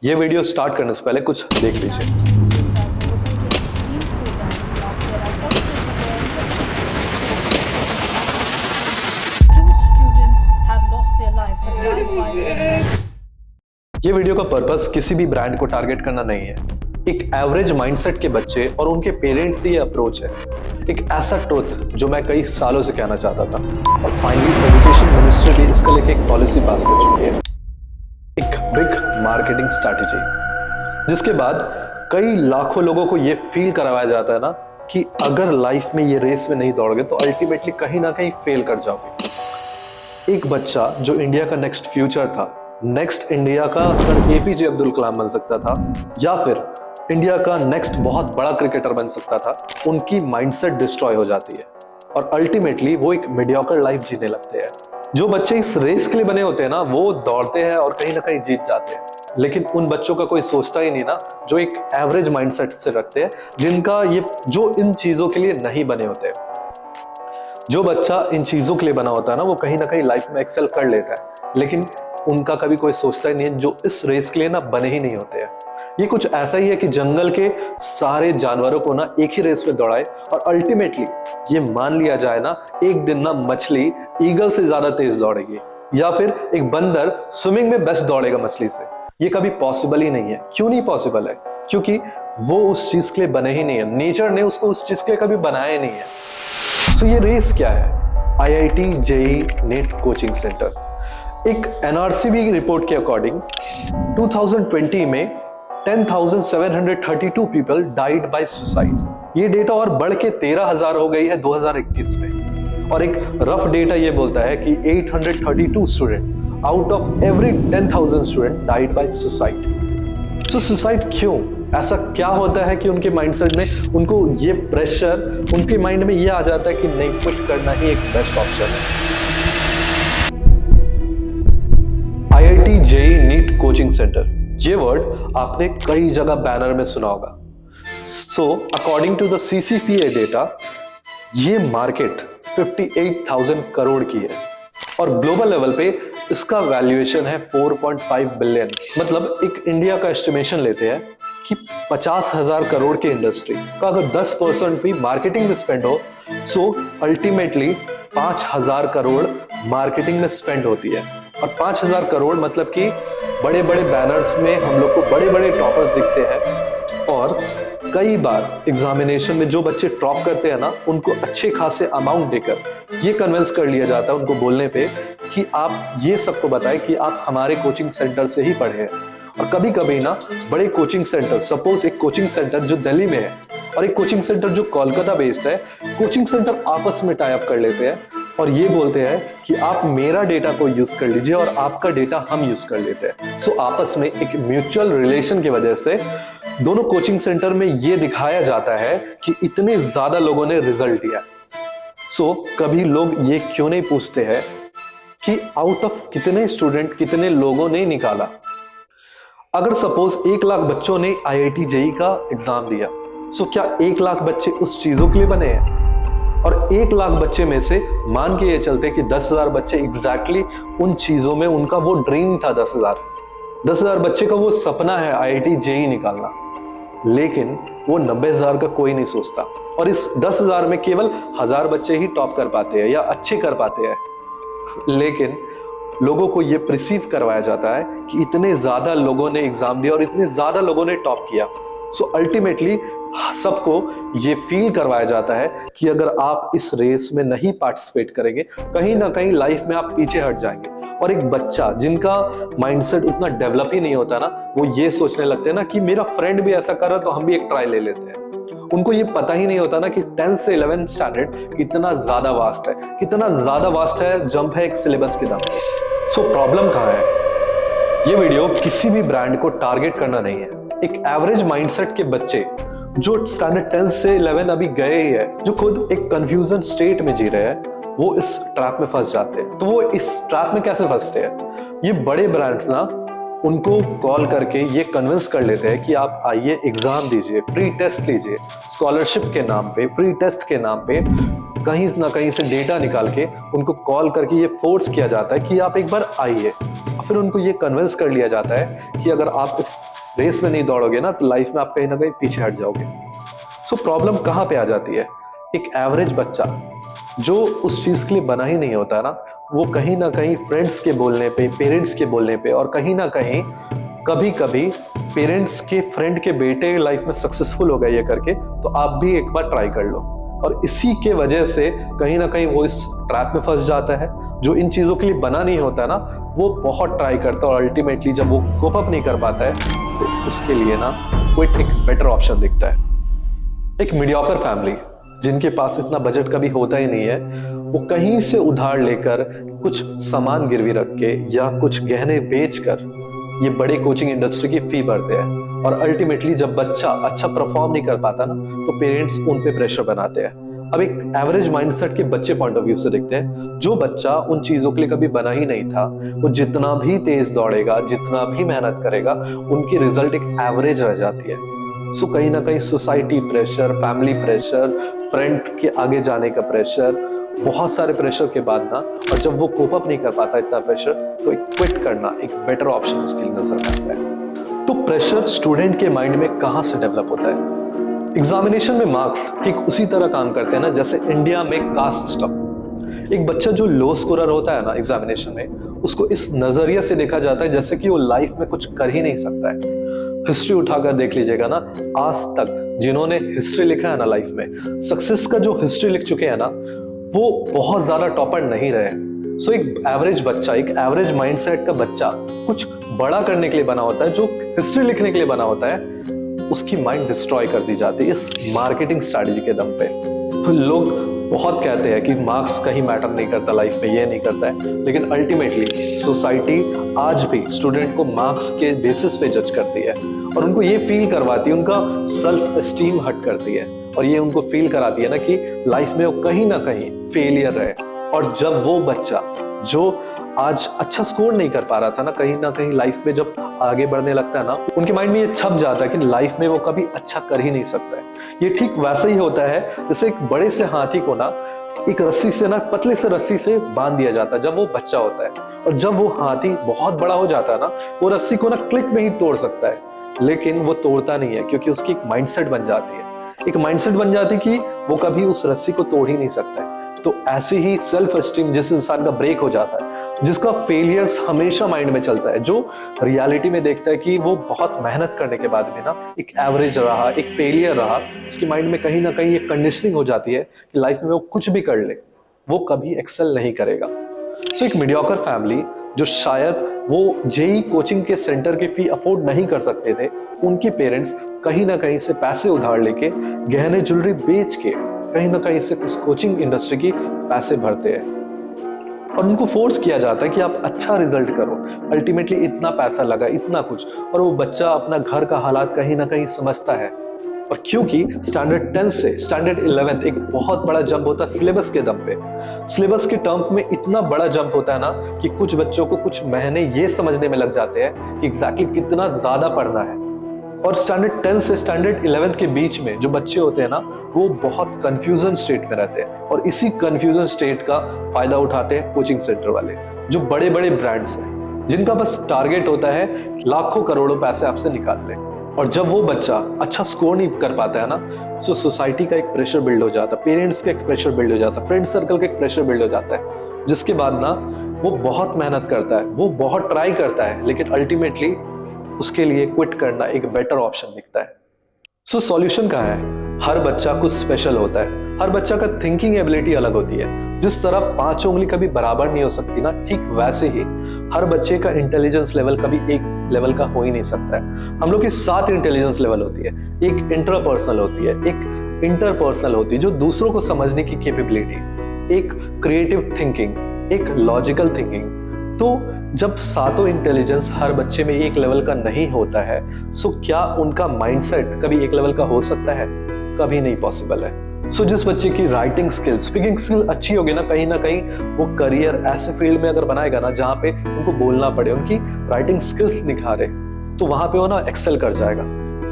ये video start करने से पहले कुछ देख लीजिए। ये वीडियो का पर्पस किसी भी ब्रांड को टारगेट करना नहीं है। एक एवरेज माइंडसेट के बच्चे और उनके पेरेंट्स से ये अप्रोच है। एक ऐसा ट्रुथ जो मैं कई सालों से कहना चाहता था और फाइनली एजुकेशन मिनिस्ट्री भी इसका लेके एक पॉलिसी पास कर चुकी है। एक बिग मार्केटिंग स्ट्रैटेजी जिसके बाद कई लाखों लोगों को ये फील करवाया जाता है ना कि अगर लाइफ में ये रेस में नहीं दौड़ोगे तो अल्टीमेटली कहीं ना कहीं फेल कर जाओगे। एक बच्चा जो इंडिया का नेक्स्ट फ्यूचर था, नेक्स्ट इंडिया का सर एपीजे अब्दुल कलाम बन सकता था या फिर इंडिया का नेक्स्ट बहुत बड़ा क्रिकेटर बन सकता था, उनकी माइंडसेट डिस्ट्रॉय हो जाती है और अल्टीमेटली वो एक मीडियोकर लाइफ जीने लगते हैं। जो बच्चे इस रेस के लिए बने होते हैं ना, वो दौड़ते हैं और कहीं ना कहीं जीत जाते हैं, लेकिन उन बच्चों का कोई सोचता ही नहीं ना जो एक एवरेज माइंडसेट से रखते हैं, जिनका ये जो इन चीजों के लिए नहीं बने होते। जो बच्चा इन चीजों के लिए बना होता है ना, वो कहीं ना कहीं लाइफ में एक्सेल कर लेता है, लेकिन उनका कभी कोई सोचता ही नहीं है जो इस रेस के लिए ना बने ही नहीं होते हैं। ये कुछ ऐसा ही है कि जंगल के सारे जानवरों को ना एक ही रेस में दौड़ाए और अल्टीमेटली ये मान लिया जाए ना, एक दिन ना मछली ईगल से ज्यादा तेज दौड़ेगी या फिर एक बंदर स्विमिंग में बेस्ट दौड़ेगा मछली से। ये कभी पॉसिबल ही नहीं है। क्यों नहीं पॉसिबल है? क्योंकि वो उस चीज के लिए बने ही नहीं है। नेचर ने उसको उस चीज के लिए कभी बनाया ही नहीं है। सो ये रेस क्या है? IIT JEE NEET coaching centre. एक NRCB रिपोर्ट के अकॉर्डिंग 2020 में 10,732 पीपल डाइड बाय सुसाइड। ये डेटा और बढ़ के 13,000 हो गई है 2021 में। और एक रफ डेटा ये बोलता है कि 832 student out of every 10,000 student died by suicide. So suicide क्यों? ऐसा क्या होता है कि उनके माइंडसेट में उनको ये प्रेशर, उनके माइंड में ये आ जाता है कि नहीं, कुछ करना ही एक बेस्ट ऑप्शन है। IIT JEE NEET coaching centre, ये वर्ड आपने कई जगह बैनर में सुना होगा। So according to the CCPA data, ये मार्केट 58,000 करोड़ की है और ग्लोबल लेवल पे इसका वैल्यूएशन है 4.5 बिलियन। मतलब एक इंडिया का एस्टिमेशन लेते हैं कि 50,000 करोड़ की इंडस्ट्री का अगर 10% भी मार्केटिंग में स्पेंड हो, सो अल्टीमेटली 5,000 करोड़ मार्केटिंग में स्पेंड होती है। और 5,000 करोड़ मतलब कि बड़े बड़े बैनर्स में हम लोग को बड़े बड़े टॉपर्स दिखते हैं और कई बार एग्जामिनेशन में जो बच्चे टॉप करते हैं ना, उनको अच्छे खासे अमाउंट देकर ये कन्विंस कर लिया जाता है उनको बोलने पे कि आप ये सबको बताएं कि आप हमारे कोचिंग सेंटर से ही पढ़े हैं। और कभी कभी ना बड़े कोचिंग सेंटर, सपोज एक कोचिंग सेंटर जो दिल्ली में है और एक कोचिंग सेंटर जो कोलकाता बेस्ड है, कोचिंग सेंटर आपस में टाई अप कर लेते हैं और ये बोलते हैं कि आप मेरा डेटा को यूज कर लीजिए और आपका डेटा हम यूज कर लेते हैं। सो आपस में एक म्यूचुअल रिलेशन की वजह से दोनों कोचिंग सेंटर में ये दिखाया जाता है कि इतने ज्यादा लोगों ने रिजल्ट दिया। सो कभी लोग ये क्यों नहीं पूछते हैं कि आउट ऑफ कितने स्टूडेंट, कितने लोगों ने निकाला? अगर सपोज 1 लाख बच्चों ने IIT JEE का एग्जाम दिया, सो क्या 1 लाख बच्चे उस चीजों के लिए बने हैं? और 1 लाख बच्चे में से मान के ये चलते कि 10,000 बच्चे एग्जैक्टली उन चीजों में, उनका वो ड्रीम था। 10,000 बच्चे का वो सपना है IIT JEE निकालना, लेकिन वो 90,000 का कोई नहीं सोचता। और इस 10,000 में केवल 1,000 बच्चे ही टॉप कर पाते हैं या अच्छे कर पाते हैं। लेकिन लोगों को ये प्रिसीव करवाया जाता है कि इतने ज्यादा लोगों ने एग्जाम दिया और इतने ज्यादा लोगों ने टॉप किया। सो अल्टीमेटली सबको ये फील करवाया जाता है कि अगर आप इस रेस में नहीं पार्टिसिपेट करेंगे, कहीं ना कहीं लाइफ में आप पीछे हट जाएंगे। और एक बच्चा जिनका माइंडसेट उतना डेवलप ही नहीं होता ना, वो ये सोचने लगते हैं ना कि मेरा फ्रेंड भी ऐसा कर रहा तो हम भी एक ट्राई ले लेते हैं। उनको ये पता ही नहीं होता ना कि 10th से 11th स्टैंडर्ड कितना ज्यादा वास्ट है, कितना ज्यादा वास्ट है, जंप है एक सिलेबस के दम पे। सो प्रॉब्लम कहाँ है? ये वीडियो किसी भी ब्रांड को टारगेट करना नहीं है। एक एवरेज माइंडसेट के बच्चे जो स्टैंडर्ड 10 से 11 अभी गए ही है, जो खुद एक कंफ्यूजन स्टेट में जी रहे हैं, वो इस ट्रैप में फंस जाते हैं। तो वो इस ट्रैप में कैसे फंसते हैं? ये बड़े ब्रांड्स ना उनको कॉल करके ये कन्विंस कर लेते हैं कि आप आइए एग्जाम दीजिए, फ्री टेस्ट लीजिए, स्कॉलरशिप के नाम पे, फ्री टेस्ट के नाम पे कहीं ना कहीं से डेटा निकाल के उनको कॉल करके ये फोर्स किया जाता है कि आप एक बार आइए। फिर उनको ये कन्विंस कर लिया जाता है कि अगर आप इस रेस में नहीं दौड़ोगे ना तो लाइफ में आप कहीं ना कहीं पीछे हट जाओगे। सो प्रॉब्लम कहाँ पे आ जाती है? एक एवरेज बच्चा जो उस चीज के लिए बना ही नहीं होता ना, वो कहीं ना कहीं फ्रेंड्स के बोलने पे, पेरेंट्स के बोलने पे, और कहीं ना कहीं कभी कभी पेरेंट्स के फ्रेंड के बेटे लाइफ में सक्सेसफुल हो गए ये करके, तो आप भी एक बार ट्राई कर लो। और इसी के वजह से कहीं ना कहीं वो इस ट्रैप में फंस जाता है। जो इन चीजों के लिए बना नहीं होता है ना, वो बहुत ट्राई करता है और अल्टीमेटली जब वो कोप अप नहीं कर पाता है तो उसके लिए ना क्विट एक बेटर ऑप्शन दिखता है। एक मीडियोकर फैमिली जिनके पास इतना बजट कभी होता ही नहीं है, वो कहीं से उधार लेकर कुछ सामान गिरवी रख के या कुछ गहने बेचकर ये बड़े कोचिंग इंडस्ट्री की फी भरते हैं। और अल्टीमेटली जब बच्चा अच्छा परफॉर्म नहीं कर पाता ना, तो पेरेंट्स उन पे प्रेशर बनाते हैं। अब एक एवरेज माइंडसेट के बच्चे पॉइंट ऑफ व्यू से देखते हैं। जो बच्चा उन चीजों के लिए कभी बना ही नहीं था, वो जितना भी तेज दौड़ेगा, जितना भी मेहनत करेगा, उनकी रिजल्ट एक एवरेज रह जाती है। सो कहीं ना कहीं society pressure, family pressure, friend के आगे जाने का प्रेशर, बहुत सारे प्रेशर के बाद ना, और जब वो कोप अप नहीं कर पाता इतना प्रेशर, तो एक क्विट करना एक बेटर ऑप्शन उसके लिए नजर आता है। तो प्रेशर स्टूडेंट के माइंड में कहाँ से डेवलप होता है? एग्जामिनेशन में मार्क्स ठीक उसी तरह काम करते हैं ना जैसे इंडिया में कास्ट सिस्टम। एक बच्चा जो लो स्कोरर होता है ना एग्जामिनेशन में, उसको इस नजरिए से देखा जाता है जैसे कि वो लाइफ में कुछ कर ही नहीं सकता है। हिस्ट्री उठाकर देख लीजिएगा ना, आज तक जिन्होंने हिस्ट्री लिखा है ना लाइफ में, सक्सेस का जो हिस्ट्री लिख चुके हैं ना, वो बहुत ज्यादा टॉपर नहीं रहे। सो एक एवरेज बच्चा, एक एवरेज माइंडसेट का बच्चा कुछ बड़ा करने के लिए बना होता है, जो हिस्ट्री लिखने के लिए बना होता है, उसकी माइंड डिस्ट्रॉय कर दी जाती है इस मार्केटिंग स्ट्रैटेजी के दम पे। तो लोग बहुत कहते हैं कि मार्क्स कहीं मैटर नहीं करता लाइफ में, ये नहीं करता है, लेकिन अल्टीमेटली सोसाइटी आज भी स्टूडेंट को मार्क्स के बेसिस पे जज करती है और उनको ये फील करवाती है, उनका सेल्फ एस्टीम हट करती है और ये उनको फील कराती है ना कि लाइफ में वो कहीं ना कहीं फेलियर रहे। और जब वो बच्चा जो आज अच्छा स्कोर नहीं कर पा रहा था ना कहीं लाइफ में जब आगे बढ़ने लगता है ना, उनके माइंड में ये छप जाता है कि लाइफ में वो कभी अच्छा कर ही नहीं सकता है। ये ठीक वैसा ही होता है जैसे एक बड़े से हाथी को ना एक रस्सी से ना, पतले से रस्सी से बांध दिया जाता है जब वो बच्चा होता है, और जब वो हाथी बहुत बड़ा हो जाता है ना, वो रस्सी को ना क्लिक में ही तोड़ सकता है, लेकिन वो तोड़ता नहीं है क्योंकि उसकी एक माइंडसेट बन जाती है, एक माइंडसेट बन जाती है कि वो कभी उस रस्सी को तोड़ ही नहीं सकता है। तो ऐसे ही सेल्फ एस्टीम जिस इंसान का ब्रेक हो जाता है, जिसका फेलियर्स हमेशा माइंड में चलता है, जो रियलिटी में देखता है कि वो बहुत मेहनत करने के बाद भी ना एक एवरेज रहा, एक फेलियर रहा, उसके माइंड में कहीं ना कहीं एक कंडीशनिंग हो जाती है कि लाइफ में वो कुछ भी कर ले, वो कभी एक्सेल नहीं करेगा। सो एक मीडियोकर फैमिली जो शायद वो जेई कोचिंग के सेंटर की फी अफोर्ड नहीं कर सकते थे, उनके पेरेंट्स कहीं ना कहीं से पैसे उधार लेके, गहने ज्वेलरी बेच के कहीं ना कहीं से उस कोचिंग इंडस्ट्री की पैसे भरते हैं और उनको फोर्स किया जाता है कि आप अच्छा रिजल्ट करो। अल्टीमेटली इतना पैसा लगा, इतना कुछ, और वो बच्चा अपना घर का हालात कहीं ना कहीं समझता है। और क्योंकि स्टैंडर्ड 10 से स्टैंडर्ड 11 एक बहुत बड़ा जंप होता है सिलेबस के दम पे। सिलेबस के टर्म में इतना बड़ा जंप होता है ना कि कुछ बच्चों को कुछ महीने ये समझने में लग जाते हैं कि एग्जैक्टली कितना ज्यादा पढ़ना है। और स्टैंडर्ड 10 से स्टैंडर्ड 11 के बीच में जो बच्चे होते हैं ना, वो बहुत कंफ्यूजन स्टेट में रहते हैं और इसी कंफ्यूजन स्टेट का फायदा उठाते हैं कोचिंग सेंटर वाले, जो बड़े बड़े ब्रांड्स हैं, जिनका बस टारगेट होता है लाखों करोड़ों पैसे आपसे निकाल लें। और जब वो बच्चा अच्छा स्कोर नहीं कर पाता है ना, तो सोसाइटी का एक प्रेशर बिल्ड हो जाता है, पेरेंट्स का एक प्रेशर बिल्ड हो जाता है, फ्रेंड सर्कल का एक प्रेशर बिल्ड हो जाता है, जिसके बाद ना वो बहुत मेहनत करता है, वो बहुत ट्राई करता है, लेकिन अल्टीमेटली उसके लिए क्विट करना एक बेटर ऑप्शन दिखता है। सो सॉल्यूशन क्या है? हर बच्चा कुछ स्पेशल होता है, हर बच्चा का थिंकिंग एबिलिटी अलग होती है। जिस तरह 5 उंगली कभी बराबर नहीं हो सकती ना, ठीक वैसे ही हर बच्चे का इंटेलिजेंस लेवल कभी एक लेवल का हो ही नहीं सकता है। हम लोग की 7 इंटेलिजेंस लेवल होती है। एक इंट्रापर्सनल होती है, एक इंटरपर्सनल होती है जो दूसरों को समझने की कैपेबिलिटी, एक क्रिएटिव थिंकिंग, एक लॉजिकल थिंकिंग। तो जब 7 इंटेलिजेंस हर बच्चे में एक लेवल का नहीं होता है, सो क्या उनका माइंडसेट कभी एक लेवल का हो सकता है? कभी नहीं पॉसिबल है। सो जिस बच्चे की राइटिंग स्किल, स्पीकिंग स्किल अच्छी होगी ना कहीं वो करियर ऐसे फील्ड में अगर बनाएगा ना जहाँ पे उनको बोलना पड़े, उनकी राइटिंग स्किल्स निखारे, तो वहां पे वो ना एक्सेल कर जाएगा।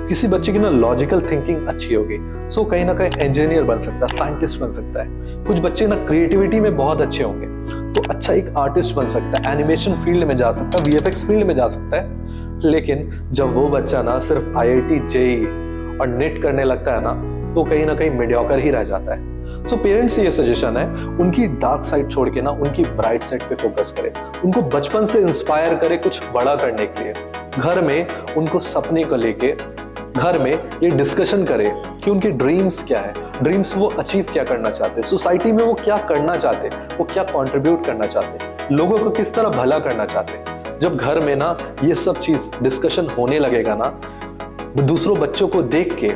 किसी बच्चे की ना लॉजिकल थिंकिंग अच्छी होगी, सो कहीं ना कहीं इंजीनियर बन सकता है, साइंटिस्ट बन सकता है। कुछ बच्चे ना क्रिएटिविटी में बहुत अच्छे होंगे, तो अच्छा एक आर्टिस्ट बन सकता है, एनिमेशन फील्ड में जा सकता है, वीएफएक्स फील्ड में जा सकता है। लेकिन जब वो बच्चा ना सिर्फ आईआईटी जेई और नेट करने लगता है ना, तो कहीं ना कहीं मीडियोकर ही रह जाता है। सो पेरेंट्स से ये सजेशन है, उनकी डार्क साइड छोड़ के ना उनकी ब्राइट साइड पे फोकस करें, उनको बचपन से इंस्पायर करें कुछ बड़ा करने के लिए। घर में उनको सपने को लेके घर में ये डिस्कशन करें कि उनकी ड्रीम्स क्या है, ड्रीम्स वो अचीव क्या करना चाहते हैं, सोसाइटी में वो क्या करना चाहते हैं, वो क्या कंट्रीब्यूट करना चाहते हैं, लोगों को किस तरह भला करना चाहते हैं। जब घर में ना ये सब चीज डिस्कशन होने लगेगा ना, दूसरों बच्चों को देख के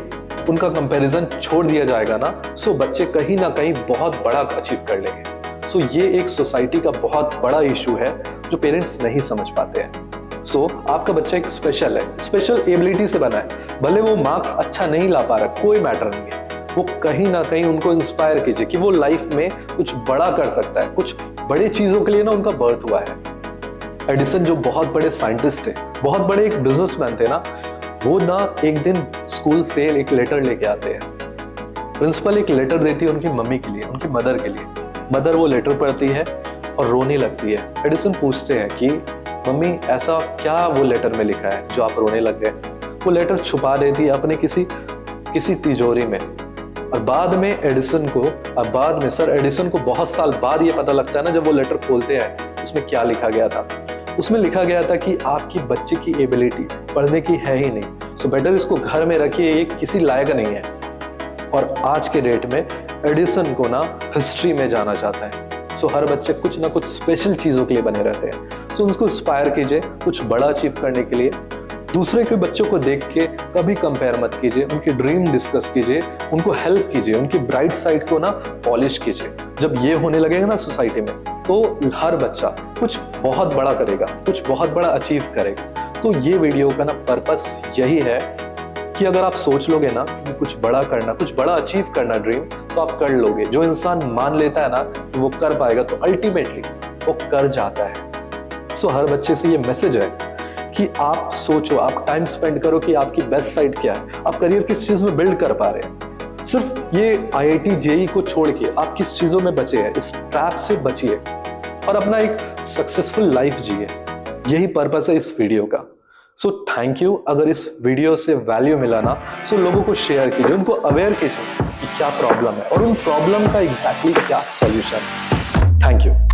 उनका कंपैरिजन छोड़ दिया जाएगा ना, सो बच्चे कहीं ना कहीं बहुत बड़ा अचीव कर लेंगे। सो ये एक सोसाइटी का बहुत बड़ा इशू है जो पेरेंट्स नहीं समझ पाते हैं। सो आपका बच्चा एक स्पेशल है, स्पेशल एबिलिटी से बना है, भले वो मार्क्स अच्छा नहीं ला पा रहा, कोई मैटर नहीं है, वो कहीं ना कहीं उनको इंस्पायर कीजिए कि वो लाइफ में कुछ बड़ा कर सकता है, कुछ बड़े चीजों के लिए ना उनका बर्थ हुआ है। एडिसन जो बहुत बड़े साइंटिस्ट थे, बहुत बड़े एक बिजनेसमैन थे ना, वो ना एक दिन स्कूल से एक लेटर लेके आते हैं। प्रिंसिपल एक लेटर देती है उनकी मम्मी के लिए, उनकी मदर के लिए। मदर वो लेटर पढ़ती है और रोने लगती है। एडिसन पूछते हैं कि मम्मी ऐसा क्या वो लेटर में लिखा है जो आप रोने लग गए। वो लेटर छुपा देती है अपने किसी तिजोरी में। और बाद में सर एडिसन को बहुत साल बाद ये पता लगता है ना, जब वो लेटर खोलते हैं उसमें क्या लिखा गया था। उसमें लिखा गया था कि आपकी बच्चे की एबिलिटी पढ़ने की है ही नहीं, सो बेटर इसको घर में रखिए, ये किसी लायक नहीं है। और आज के डेट में एडिसन को ना हिस्ट्री में जाना जाता है। सो हर बच्चे कुछ ना कुछ स्पेशल चीजों के लिए बने रहते हैं। सो उनको इंस्पायर कीजिए कुछ बड़ा अचीव करने के लिए। दूसरे के बच्चों को देख के कभी कंपेयर मत कीजिए, उनकी ड्रीम डिस्कस कीजिए, उनको हेल्प कीजिए, उनकी ब्राइट साइड को ना पॉलिश कीजिए। जब ये होने लगेगा ना सोसाइटी में, तो हर बच्चा कुछ बहुत बड़ा करेगा, कुछ बहुत बड़ा अचीव करेगा। तो ये वीडियो का ना पर्पस यही है कि अगर आप सोच लोगे ना कि कुछ बड़ा करना, कुछ बड़ा अचीव करना ड्रीम, तो आप कर लोगे। जो इंसान मान लेता है ना कि वो कर पाएगा, तो अल्टीमेटली वो कर जाता है। सो हर बच्चे से ये मैसेज है कि आप सोचो, आप टाइम स्पेंड करो कि आपकी बेस्ट साइड क्या है, आप करियर किस चीज में बिल्ड कर पा रहे हैं। सिर्फ ये आईआईटी जेई को छोड़ के आप किस चीजों में बचे हैं, इस ट्रैप से बचिए और अपना एक सक्सेसफुल लाइफ जिए। यही पर्पस है इस वीडियो का। So thank you. अगर इस वीडियो से वैल्यू मिला ना, सो लोगों को शेयर कीजिए, उनको अवेयर कीजिए कि क्या प्रॉब्लम है और उन प्रॉब्लम का एग्जैक्टली क्या सॉल्यूशन है। Thank you.